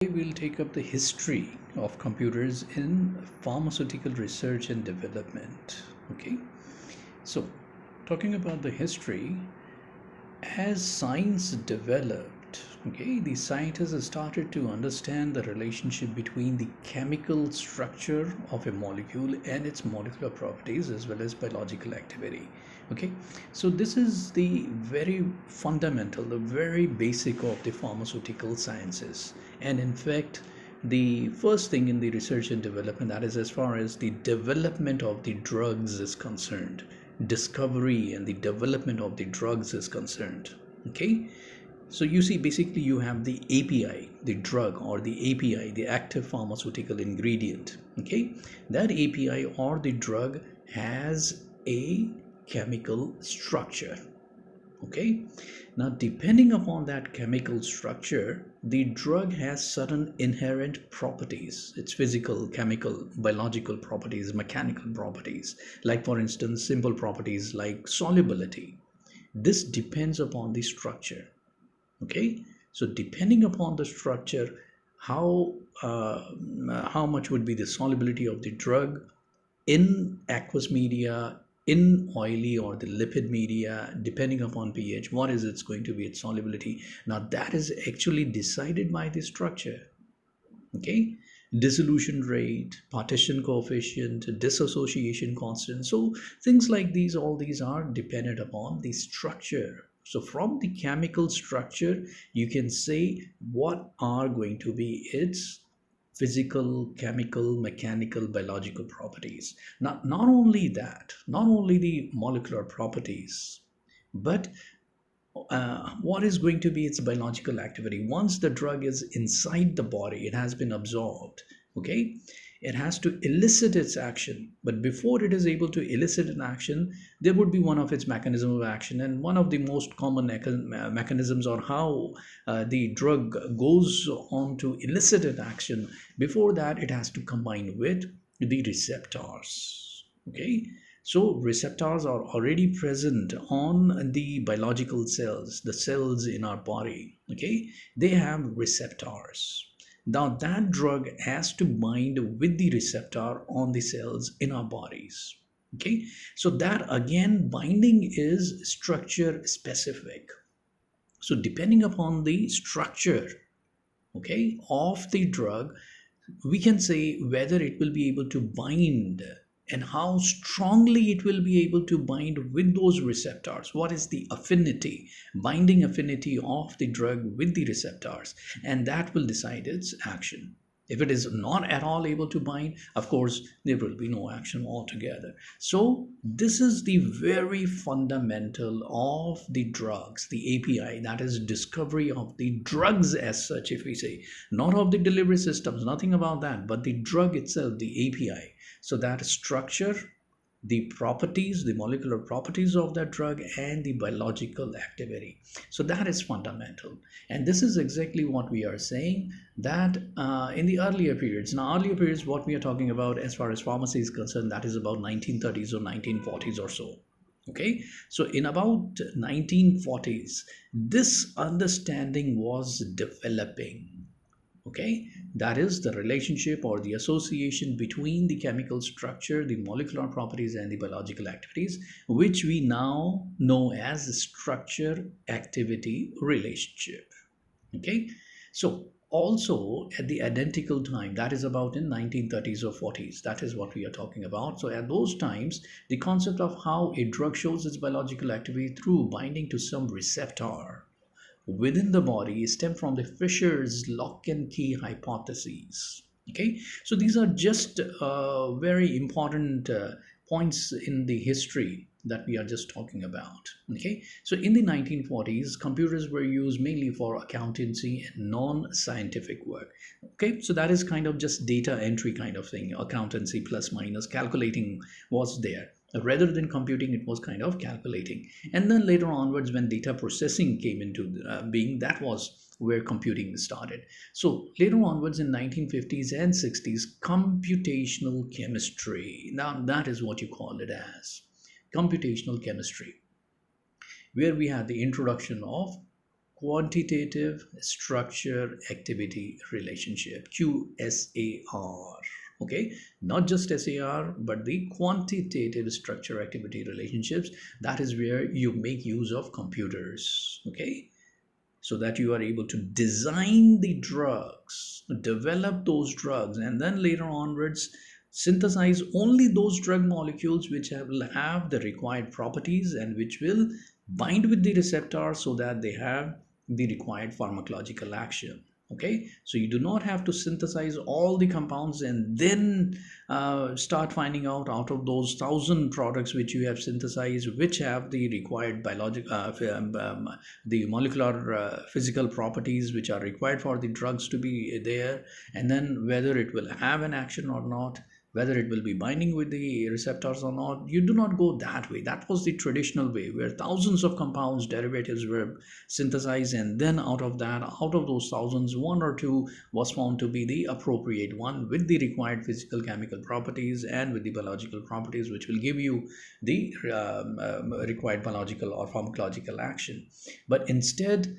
We'll take up the history of computers in pharmaceutical research and development. Okay, so talking about the history, as science developed, okay, the scientists started to understand the relationship between the chemical structure of a molecule and its molecular properties as well as biological activity. Okay, so this is the very fundamental, the very basic of the pharmaceutical sciences. And in fact, the first thing in the research and development, that is as far as the development of the drugs is concerned, discovery and the development of the drugs is concerned. Okay, so you see, basically you have the API, the drug, or the API, the active pharmaceutical ingredient. Okay, that API or the drug has a chemical structure. Okay, now depending upon that chemical structure, the drug has certain inherent properties, its physical, chemical, biological properties, mechanical properties, like for instance simple properties like solubility. This depends upon the structure. Okay, so depending upon the structure, how how much would be the solubility of the drug in aqueous media, in oily or the lipid media, depending upon pH, what is it's going to be its solubility. Now that is actually decided by the structure. Okay, dissolution rate, partition coefficient, dissociation constant. So things like these, all these are dependent upon the structure. So from the chemical structure, you can say what are going to be its physical, chemical, mechanical, biological properties. Not only that, not only the molecular properties, but what is going to be its biological activity. Once the drug is inside the body, it has been absorbed. Okay, it has to elicit its action, but before it is able to elicit an action, there would be one of its mechanism of action. And one of the most common mechanisms, or how the drug goes on to elicit an action, before that it has to combine with the receptors. Okay, so receptors are already present on the biological cells, the cells in our body. Okay, they have receptors. Now that drug has to bind with the receptor on the cells in our bodies. Okay, so that again, binding is structure specific. So depending upon the structure, okay, of the drug, we can say whether it will be able to bind and how strongly it will be able to bind with those receptors. What is the affinity, binding affinity of the drug with the receptors, and that will decide its action. If it is not at all able to bind, of course there will be no action altogether. So this is the very fundamental of the drugs, the API, that is discovery of the drugs as such, if we say, not of the delivery systems, nothing about that, but the drug itself, the API. So that structure, the properties, the molecular properties of that drug, and the biological activity. So that is fundamental. And this is exactly what we are saying, that in the earlier periods, now earlier periods, what we are talking about as far as pharmacy is concerned, that is about 1930s or 1940s or so. Okay, so in about 1940s, this understanding was developing. Okay, that is the relationship or the association between the chemical structure, the molecular properties, and the biological activities, which we now know as the structure activity relationship. Okay, so also at the identical time, that is about in 1930s or 40s, that is what we are talking about. So at those times, the concept of how a drug shows its biological activity through binding to some receptor within the body stem from the Fisher's lock and key hypotheses. Okay, so these are just very important points in the history that we are just talking about. Okay, so in the 1940s, computers were used mainly for accountancy and non-scientific work. Okay, so that is kind of just data entry kind of thing. Accountancy, plus minus, calculating was there. Rather than computing, it was kind of calculating. And then later onwards, when data processing came into being, that was where computing started. So later onwards in 1950s and 60s, computational chemistry, now that is what you call it as computational chemistry, where we had the introduction of quantitative structure activity relationship, QSAR. Okay, not just SAR, but the quantitative structure activity relationships. That is where you make use of computers. Okay, so that you are able to design the drugs, develop those drugs, and then later onwards synthesize only those drug molecules which have the required properties and which will bind with the receptor so that they have the required pharmacological action. Okay, so you do not have to synthesize all the compounds and then start finding out of those 1,000 products which you have synthesized which have the required the molecular physical properties which are required for the drugs to be there, and then whether it will have an action or not, whether it will be binding with the receptors or not. You do not go that way. That was the traditional way where thousands of compounds, derivatives were synthesized, and then out of those thousands, one or two was found to be the appropriate one with the required physical chemical properties and with the biological properties which will give you the required biological or pharmacological action. But instead,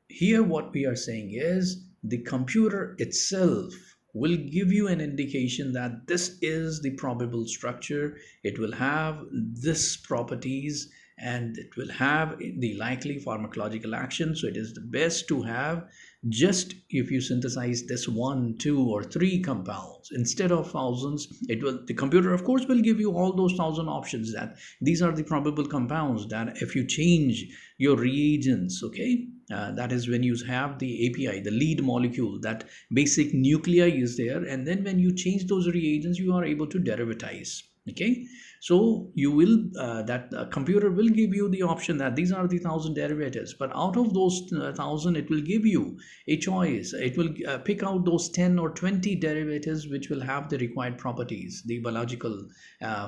here what we are saying is the computer itself will give you an indication that this is the probable structure, it will have this properties, and it will have the likely pharmacological action. So it is the best to have just if you synthesize this one, two, or three compounds instead of thousands. The computer of course will give you all those 1,000 options that these are the probable compounds, that if you change your reagents, okay, that is when you have the API, the lead molecule, that basic nuclei is there, and then when you change those reagents you are able to derivatize. Okay, so you will that computer will give you the option that these are the 1,000 derivatives, but out of those 1,000 it will give you a choice. It will pick out those 10 or 20 derivatives which will have the required properties, the biological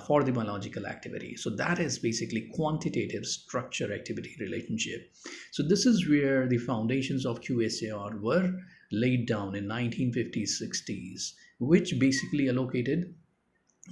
for the biological activity. So that is basically quantitative structure activity relationship. So this is where the foundations of QSAR were laid down in 1950s 60s, which basically allocated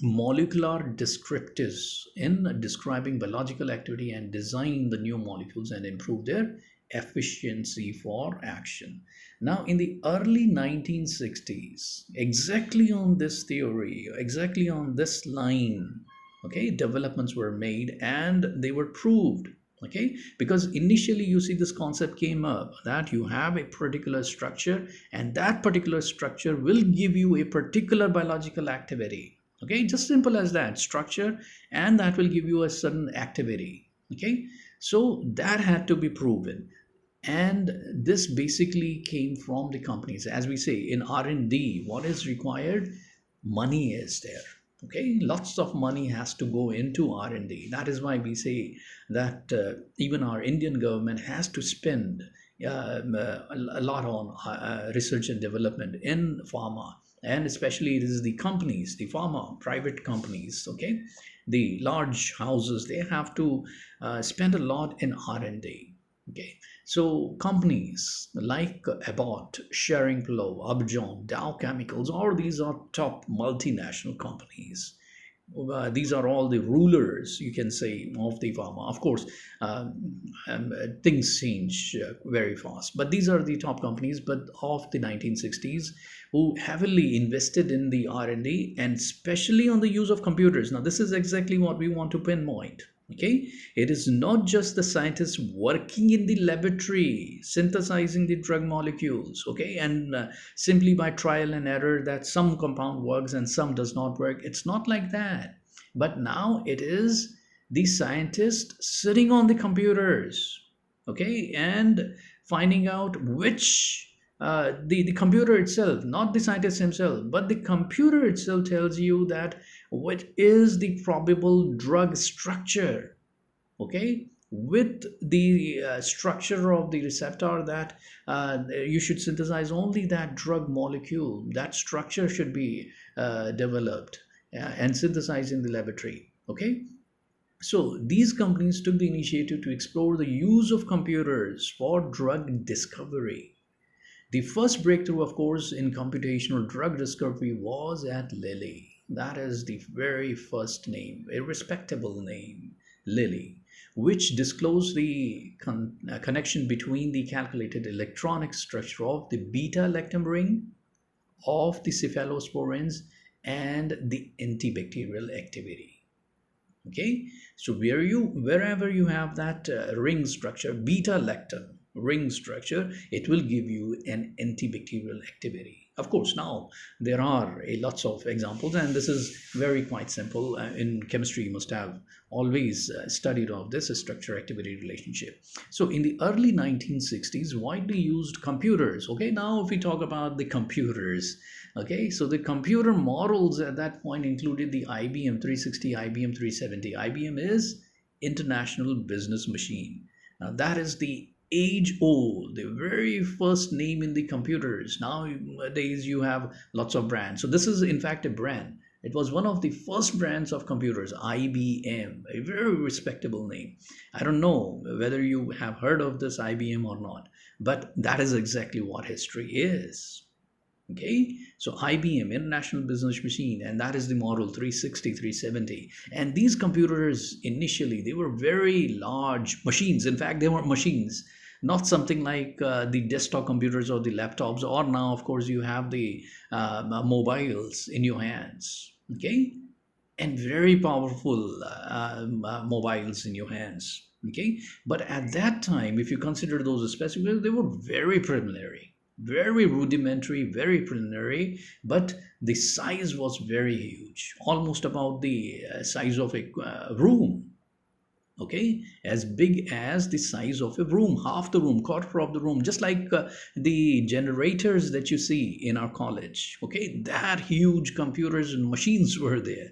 molecular descriptives in describing biological activity and design the new molecules and improve their efficiency for action. Now in the early 1960s, exactly on this theory, exactly on this line, okay, developments were made and they were proved. Okay, because initially you see this concept came up that you have a particular structure and that particular structure will give you a particular biological activity. Okay, just simple as that, structure, and that will give you a certain activity. Okay, so that had to be proven, and this basically came from the companies. As we say in R&D, what is required? Money is there. Okay, lots of money has to go into R&D. That is why we say that even our Indian government has to spend a lot on research and development in pharma, and especially it is the companies, the pharma private companies, okay, the large houses, they have to spend a lot in R&D. Okay, so companies like Abbott, Schering-Plough, Upjohn, Dow Chemicals, all these are top multinational companies. These are all the rulers, you can say, of the pharma. Of course, things change very fast, but these are the top companies, but of the 1960s, who heavily invested in the R&D and especially on the use of computers. Now this is exactly what we want to pinpoint. Okay, it is not just the scientists working in the laboratory synthesizing the drug molecules, okay, and simply by trial and error that some compound works and some does not work. It's not like that, but now it is the scientists sitting on the computers, okay, and finding out which the computer itself, not the scientist himself, but the computer itself tells you that what is the probable drug structure, okay, with the structure of the receptor, that you should synthesize only that drug molecule. That structure should be developed and synthesized in the laboratory. Okay, so these companies took the initiative to explore the use of computers for drug discovery. The first breakthrough, of course, in computational drug discovery was at Lilly. That is the very first name, a respectable name, Lilly, which disclose the connection between the calculated electronic structure of the beta-lactam ring of the cephalosporins and the antibacterial activity. Okay, so wherever you have that ring structure, beta-lactam ring structure, it will give you an antibacterial activity. Of course, now there are lots of examples, and this is very quite simple. In chemistry, you must have always studied of this structure activity relationship. So in the early 1960s, widely used computers. Okay, now if we talk about the computers, okay, so the computer models at that point included the IBM 360, IBM 370. IBM is International Business Machine. Now that is the age old, the very first name in the computers. Nowadays you have lots of brands. So this is in fact a brand. It was one of the first brands of computers, IBM, a very respectable name. I don't know whether you have heard of this IBM or not, but that is exactly what history is. Okay, so IBM, International Business Machine, and that is the model 360, 370. And these computers initially, they were very large machines. In fact, they were machines, not something like the desktop computers or the laptops, or now of course you have the mobiles in your hands. Okay, and very powerful mobiles in your hands. Okay, but at that time, if you consider those specifications, they were very preliminary, very rudimentary, very preliminary, but the size was very huge, almost about the size of a room. Okay, as big as the size of a room, half the room, quarter of the room, just like the generators that you see in our college. Okay, that huge computers and machines were there.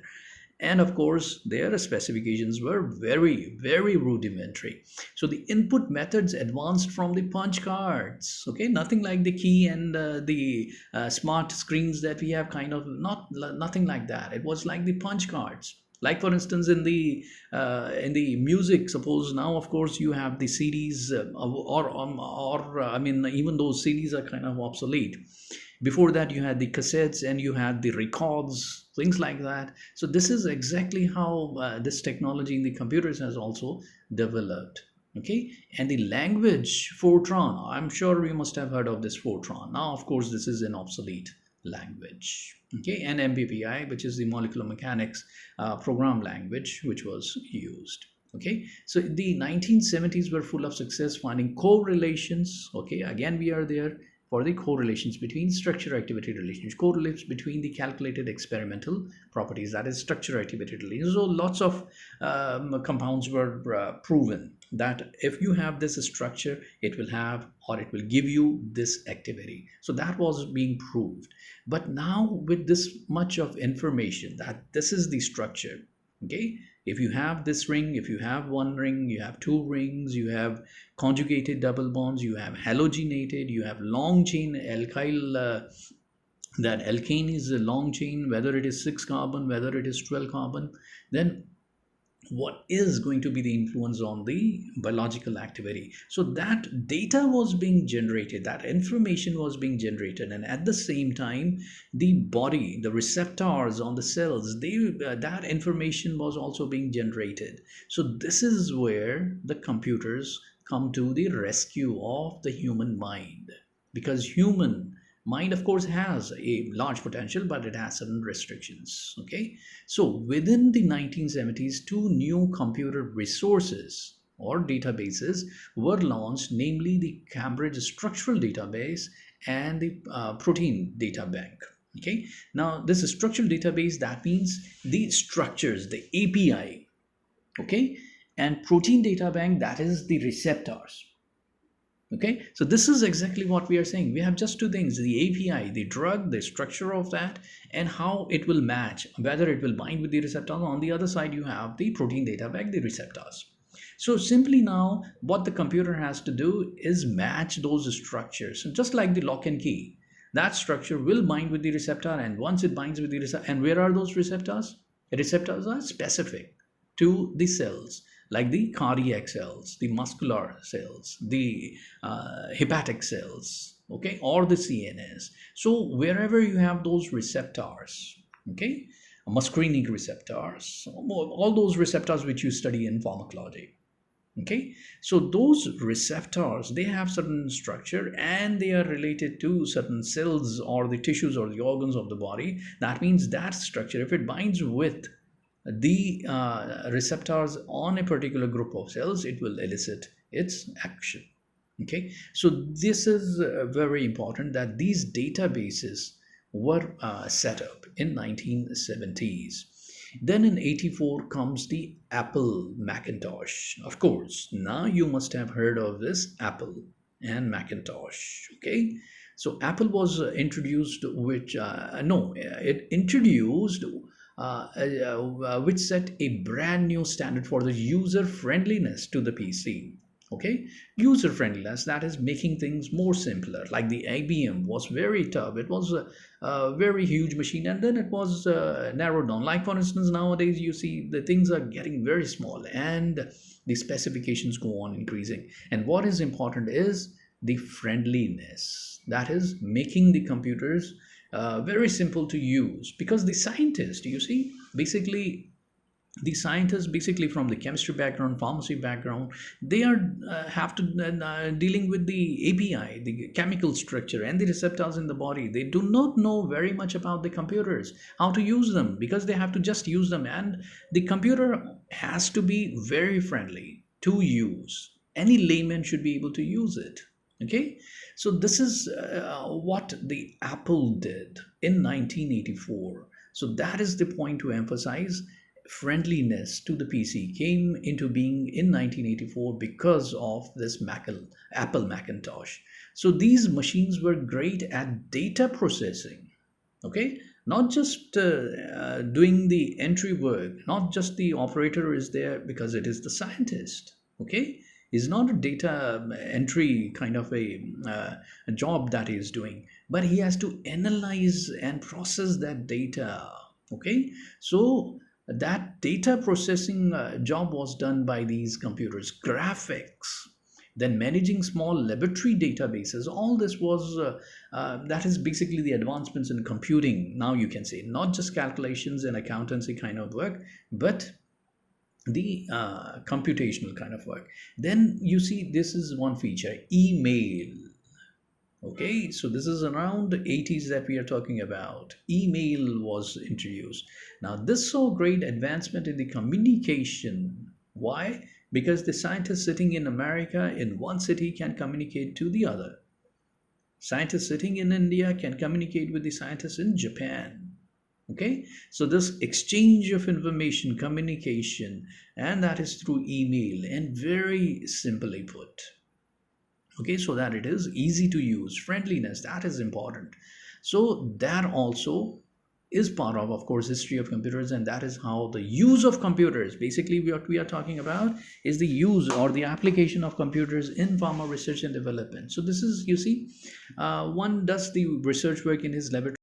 And of course, their specifications were very, very rudimentary. So the input methods advanced from the punch cards. Okay, nothing like the key and the smart screens that we have, kind of nothing like that. It was like the punch cards. Like for instance, in the music, suppose now of course you have the CDs, or I mean, even those CDs are kind of obsolete. Before that, you had the cassettes and you had the records, things like that. So this is exactly how this technology in the computers has also developed. Okay, and the language Fortran, I'm sure you must have heard of this Fortran. Now of course this is an obsolete language. Okay, and MPPI, which is the molecular mechanics program language, which was used. Okay, so the 1970s were full of success finding correlations. Okay, again we are there for the correlations between structure activity relations, correlates between the calculated experimental properties, that is structure activity relations. So lots of compounds were proven that if you have this structure, it will have, or it will give you this activity. So that was being proved. But now with this much of information that this is the structure, okay, if you have this ring, if you have one ring, you have two rings, you have conjugated double bonds, you have halogenated, you have long chain alkyl, that alkane is a long chain, whether it is 6 carbon, whether it is 12 carbon, then what is going to be the influence on the biological activity? So that data was being generated, that information was being generated, and at the same time the body, the receptors on the cells, that information was also being generated. So this is where the computers come to the rescue of the human mind, because human mind of course has a large potential, but it has certain restrictions. Okay, so within the 1970s, two new computer resources or databases were launched, namely the Cambridge structural database and the protein data bank. Okay, now this structural database, that means the structures, the API. Okay, and protein data bank, that is the receptors. Okay, so this is exactly what we are saying. We have just two things: the API, the drug, the structure of that, and how it will match, whether it will bind with the receptors. On the other side, you have the protein data bank, the receptors. So simply now what the computer has to do is match those structures. So just like the lock and key, that structure will bind with the receptor, and once it binds with the receptor, and where are those receptors? The receptors are specific to the cells, like the cardiac cells, the muscular cells, the hepatic cells, okay, or the CNS. So wherever you have those receptors, okay, muscarinic receptors, all those receptors which you study in pharmacology, Okay, so those receptors, they have certain structure and they are related to certain cells or the tissues or the organs of the body. That means that structure, if it binds with the receptors on a particular group of cells, it will elicit its action. Okay, so this is very important that these databases were set up in 1970s. Then in 84 comes the Apple Macintosh. Of course, now you must have heard of this Apple and Macintosh. Okay, so Apple was introduced, which no, it introduced which set a brand new standard for the user friendliness to the PC. Okay, user friendliness, that is making things more simpler. Like the IBM was very tough, it was a very huge machine, and then it was narrowed down. Like for instance, nowadays you see the things are getting very small and the specifications go on increasing, and what is important is the friendliness, that is making the computers very simple to use. Because the scientist, you see, basically the scientists, basically from the chemistry background, pharmacy background, they are have to dealing with the API, the chemical structure and the receptors in the body. They do not know very much about the computers, how to use them, because they have to just use them, and the computer has to be very friendly to use. Any layman should be able to use it. Okay, so this is what the Apple did in 1984. So that is the point to emphasize. Friendliness to the PC came into being in 1984 because of this Apple Macintosh. So these machines were great at data processing. Okay, not just doing the entry work, not just the operator is there because it is the scientist. Okay, is not a data entry kind of a job that he is doing, but he has to analyze and process that data. Okay, so that data processing job was done by these computers. Graphics, then managing small laboratory databases, all this was that is basically the advancements in computing. Now you can say not just calculations and accountancy kind of work, but the computational kind of work. Then you see, this is one feature, email. Okay, so this is around the 80s that we are talking about. Email was introduced. Now this saw great advancement in the communication. Why? Because the scientist sitting in America in one city can communicate to the other. Scientists sitting in India can communicate with the scientists in Japan. Okay, so this exchange of information, communication, and that is through email, and very simply put. Okay, so that it is easy to use, friendliness, that is important. So that also is part of course, history of computers, and that is how the use of computers, basically what we are talking about is the use or the application of computers in pharma research and development. So this is, you see, one does the research work in his laboratory